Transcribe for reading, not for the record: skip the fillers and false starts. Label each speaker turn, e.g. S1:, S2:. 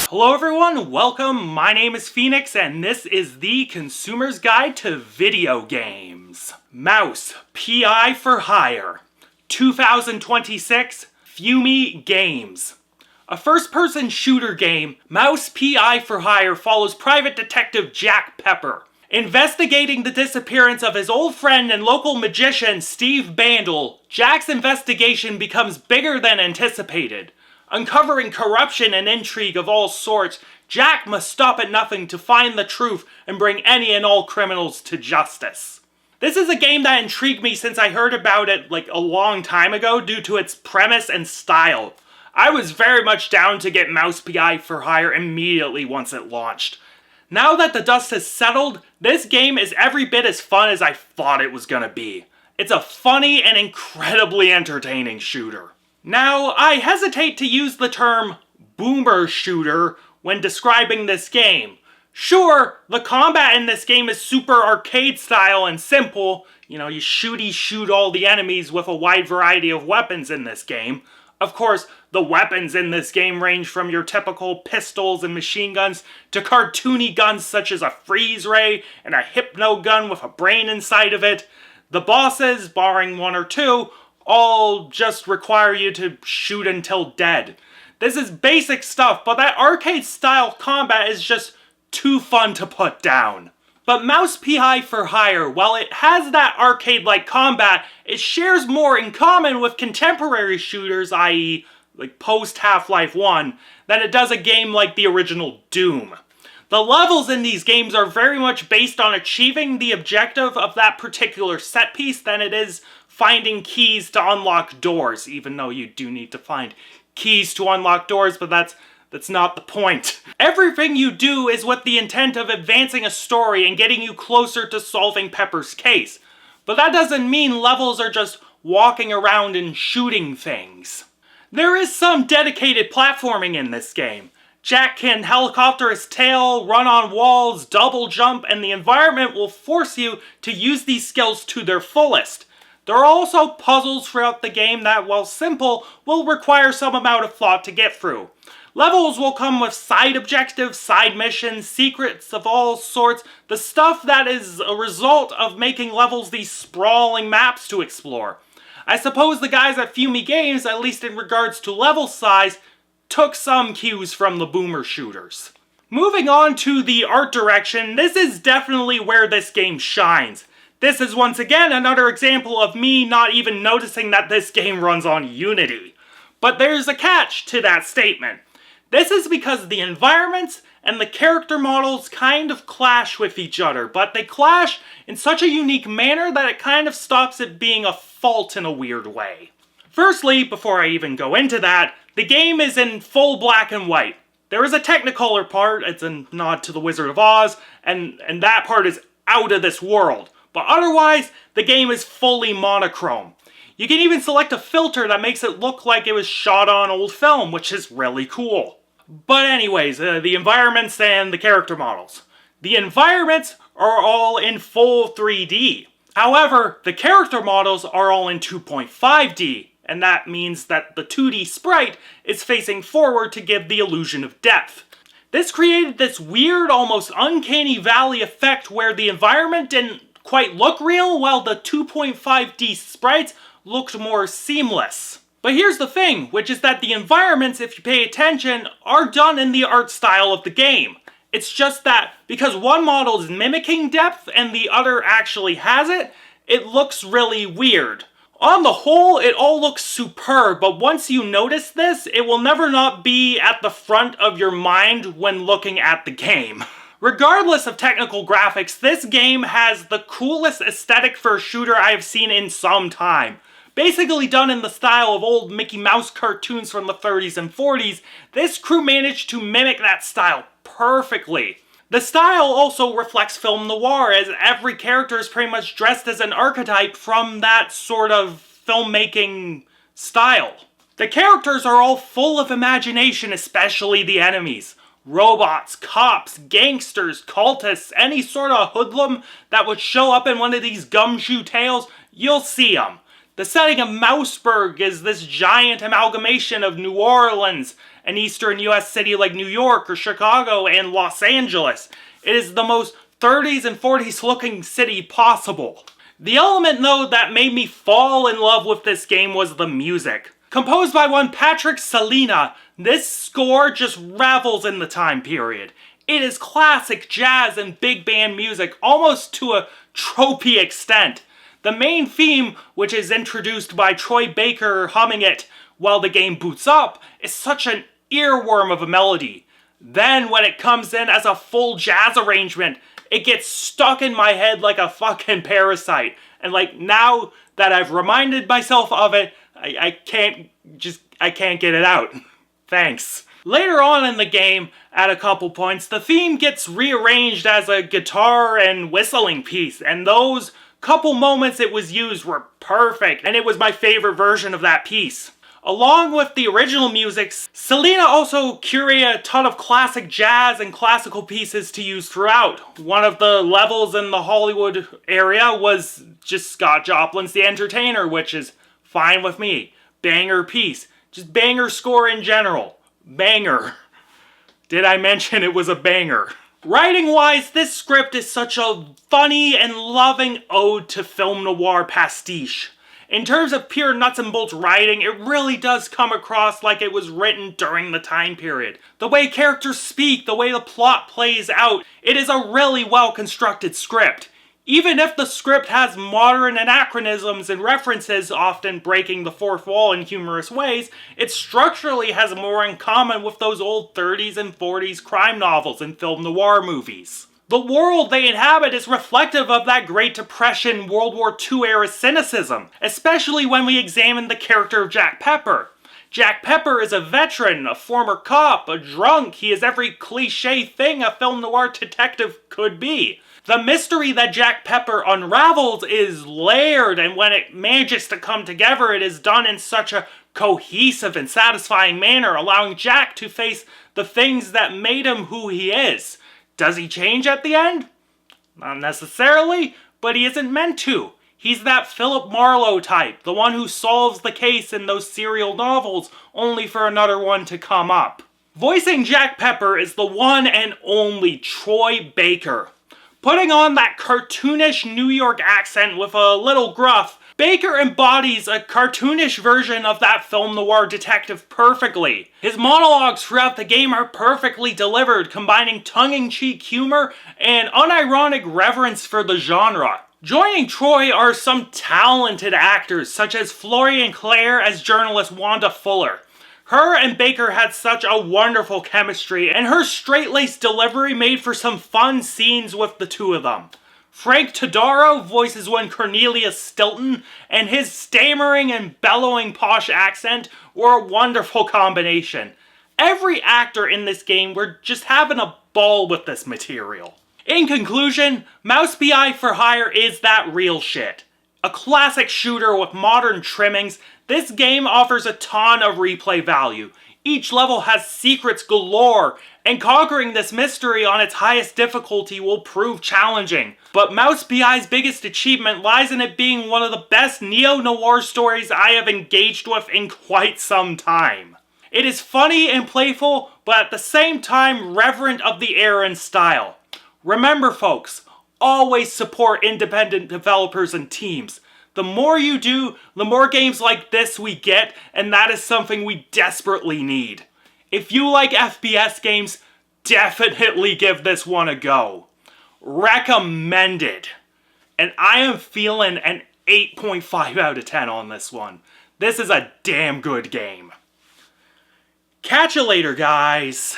S1: Hello everyone, welcome, my name is Phoenix and this is the Consumer's Guide to Video Games. Mouse, PI for Hire. 2026, Fumi Games. A first-person shooter game, Mouse PI for Hire follows private detective Jack Pepper, investigating the disappearance of his old friend and local magician Steve Bandle. Jack's investigation becomes bigger than anticipated. Uncovering corruption and intrigue of all sorts, Jack must stop at nothing to find the truth and bring any and all criminals to justice. This is a game that intrigued me since I heard about it a long time ago due to its premise and style. I was very much down to get Mouse PI for Hire immediately once it launched. Now that the dust has settled, this game is every bit as fun as I thought it was gonna be. It's a funny and incredibly entertaining shooter. Now, I hesitate to use the term boomer shooter when describing this game. Sure, the combat in this game is super arcade style and simple. You shoot all the enemies with a wide variety of weapons in this game. Of course, the weapons in this game range from your typical pistols and machine guns to cartoony guns such as a freeze ray and a hypno gun with a brain inside of it. The bosses, barring one or two, all just require you to shoot until dead. This is basic stuff, but that arcade-style combat is just too fun to put down. But Mouse PI for Hire, while it has that arcade-like combat, it shares more in common with contemporary shooters, i.e. post-Half-Life 1, than it does a game like the original Doom. The levels in these games are very much based on achieving the objective of that particular set piece than it is finding keys to unlock doors, even though you do need to find keys to unlock doors, but that's not the point. Everything you do is with the intent of advancing a story and getting you closer to solving Pepper's case. But that doesn't mean levels are just walking around and shooting things. There is some dedicated platforming in this game. Jack can helicopter his tail, run on walls, double jump, and the environment will force you to use these skills to their fullest. There are also puzzles throughout the game that, while simple, will require some amount of thought to get through. Levels will come with side objectives, side missions, secrets of all sorts, the stuff that is a result of making levels these sprawling maps to explore. I suppose the guys at Fumi Games, at least in regards to level size, took some cues from the boomer shooters. Moving on to the art direction, this is definitely where this game shines. This is once again another example of me not even noticing that this game runs on Unity. But there's a catch to that statement. This is because the environments and the character models kind of clash with each other, but they clash in such a unique manner that it kind of stops it being a fault in a weird way. Firstly, before I even go into that, the game is in full black and white. There is a Technicolor part, it's a nod to the Wizard of Oz, and that part is out of this world. But otherwise, the game is fully monochrome. You can even select a filter that makes it look like it was shot on old film, which is really cool. But anyways, the environments and the character models. The environments are all in full 3D. However, the character models are all in 2.5D, and that means that the 2D sprite is facing forward to give the illusion of depth. This created this weird, almost uncanny valley effect where the environment didn't quite look real, while the 2.5D sprites looked more seamless. But here's the thing, which is that the environments, if you pay attention, are done in the art style of the game. It's just that because one model is mimicking depth and the other actually has it, it looks really weird. On the whole, it all looks superb, but once you notice this, it will never not be at the front of your mind when looking at the game. Regardless of technical graphics, this game has the coolest aesthetic for a shooter I have seen in some time. Basically done in the style of old Mickey Mouse cartoons from the 30s and 40s, this crew managed to mimic that style perfectly. The style also reflects film noir, as every character is pretty much dressed as an archetype from that sort of filmmaking style. The characters are all full of imagination, especially the enemies. Robots, cops, gangsters, cultists, any sort of hoodlum that would show up in one of these gumshoe tales, you'll see them. The setting of Mouseburg is this giant amalgamation of New Orleans an eastern US city like New York or Chicago and Los Angeles. It is the most 30s and 40s looking city possible. The element though that made me fall in love with this game was the music. Composed by one Patrick Salina, this score just revels in the time period. It is classic jazz and big band music, almost to a tropey extent. The main theme, which is introduced by Troy Baker humming it while the game boots up, is such an earworm of a melody. Then when it comes in as a full jazz arrangement, it gets stuck in my head like a fucking parasite. And like now that I've reminded myself of it, I can't get it out. Thanks. Later on in the game, at a couple points, the theme gets rearranged as a guitar and whistling piece, and those couple moments it was used were perfect, and it was my favorite version of that piece. Along with the original music, Selena also curated a ton of classic jazz and classical pieces to use throughout. One of the levels in the Hollywood area was just Scott Joplin's The Entertainer, which is fine with me. Banger piece. Just banger score in general. Banger. Did I mention it was a banger? Writing-wise, this script is such a funny and loving ode to film noir pastiche. In terms of pure nuts and bolts writing, it really does come across like it was written during the time period. The way characters speak, the way the plot plays out, it is a really well-constructed script. Even if the script has modern anachronisms and references, often breaking the fourth wall in humorous ways, it structurally has more in common with those old 30s and 40s crime novels and film noir movies. The world they inhabit is reflective of that Great Depression, World War II era cynicism, especially when we examine the character of Jack Pepper. Jack Pepper is a veteran, a former cop, a drunk. He is every cliche thing a film noir detective could be. The mystery that Jack Pepper unravels is layered, and when it manages to come together, it is done in such a cohesive and satisfying manner, allowing Jack to face the things that made him who he is. Does he change at the end? Not necessarily, but he isn't meant to. He's that Philip Marlowe type, the one who solves the case in those serial novels, only for another one to come up. Voicing Jack Pepper is the one and only Troy Baker. Putting on that cartoonish New York accent with a little gruff, Baker embodies a cartoonish version of that film noir detective perfectly. His monologues throughout the game are perfectly delivered, combining tongue-in-cheek humor and unironic reverence for the genre. Joining Troy are some talented actors, such as Florian Claire as journalist Wanda Fuller. Her and Baker had such a wonderful chemistry, and her straight-laced delivery made for some fun scenes with the two of them. Frank Todaro voices one Cornelius Stilton, and his stammering and bellowing posh accent were a wonderful combination. Every actor in this game were just having a ball with this material. In conclusion, Mouse PI for Hire is that real shit. A classic shooter with modern trimmings, this game offers a ton of replay value. Each level has secrets galore, and conquering this mystery on its highest difficulty will prove challenging. But Mouse PI's biggest achievement lies in it being one of the best neo-noir stories I have engaged with in quite some time. It is funny and playful, but at the same time reverent of the era and style. Remember folks, always support independent developers and teams. The more you do, the more games like this we get, and that is something we desperately need. If you like FPS games, definitely give this one a go. Recommended. And I am feeling an 8.5 out of 10 on this one. This is a damn good game. Catch you later, guys.